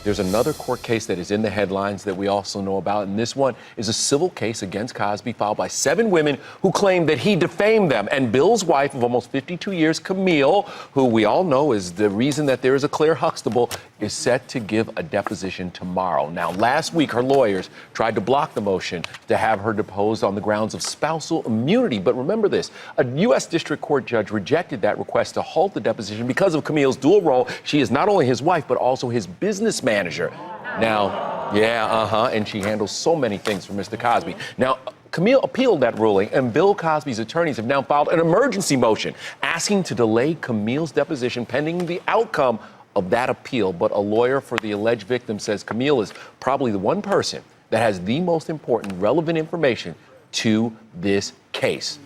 There's another court case that is in the headlines that we also know about, and this one is a civil case against Cosby filed by 7 women who claim that he defamed them. And Bill's wife of almost 52 years, Camille, who we all know is the reason that there is a Claire Huxtable, is set to give a deposition tomorrow. Now, last week, her lawyers tried to block the motion to have her deposed on the grounds of spousal immunity. But remember this, a U.S. District Court judge rejected that request to halt the deposition because of Camille's dual role. She is not only his wife, but also his business manager. Now, and she handles so many things for Mr. Cosby. Now, Camille appealed that ruling, and Bill Cosby's attorneys have now filed an emergency motion asking to delay Camille's deposition pending the outcome of that appeal. But a lawyer for the alleged victim says Camille is probably the one person that has the most important relevant information to this case.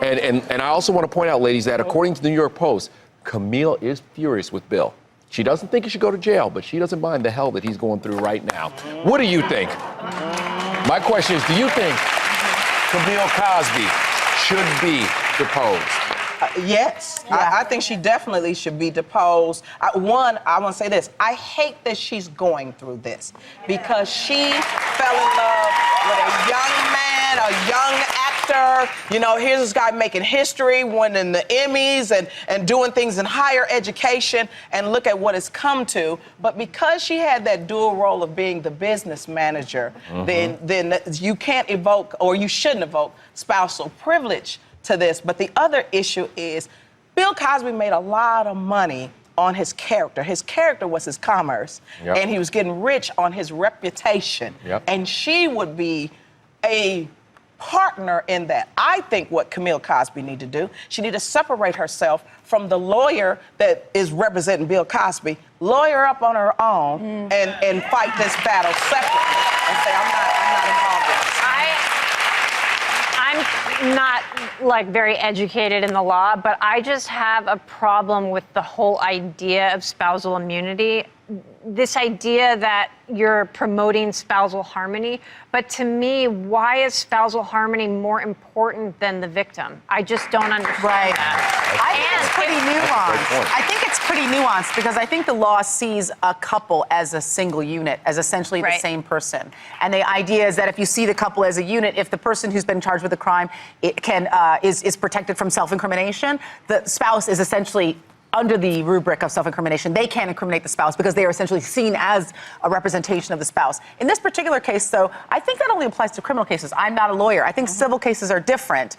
And I also want to point out, ladies, that according to the New York Post, Camille is furious with Bill. She doesn't think he should go to jail, but she doesn't mind the hell that he's going through right now. What do you think? My question is, do you think Camille Cosby should be deposed? Yes. Yeah. I think she definitely should be deposed. I want to say this. I hate that she's going through this because she fell in love with a young man, a young actor. You know, here's this guy making history, winning the Emmys and doing things in higher education, and look at what it's come to. But because she had that dual role of being the business manager, then you can't evoke, or you shouldn't evoke, spousal privilege to this. But the other issue is Bill Cosby made a lot of money on his character. His character was his commerce, and he was getting rich on his reputation. And she would be a partner in that. I think what Camille Cosby need to do, she need to separate herself from the lawyer that is representing Bill Cosby, lawyer up on her own, and fight this battle separately and say, I'm not involved in this. I'm not, like, very educated in the law, but I just have a problem with the whole idea of spousal immunity. This idea that you're promoting spousal harmony, but to me, why is spousal harmony more important than the victim? I just don't understand that. I think it's pretty nuanced. I think it's pretty nuanced because I think the law sees a couple as a single unit, as essentially the same person. And the idea is that if you see the couple as a unit, if the person who's been charged with a crime is protected from self-incrimination, the spouse is essentially under the rubric of self-incrimination. They can't incriminate the spouse because they are essentially seen as a representation of the spouse. In this particular case, though, I think that only applies to criminal cases. I'm not a lawyer. I think civil cases are different.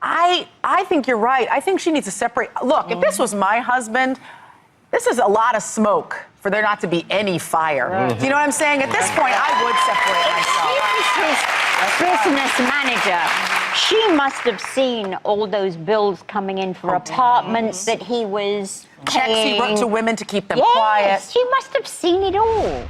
I think you're right. I think she needs to separate. Look, if this was my husband, this is a lot of smoke for there not to be any fire. Do you know what I'm saying? At this point, I would separate myself. He was his business manager. She must have seen all those bills coming in for apartments that he was checks he wrote to women to keep them quiet. She must have seen it all.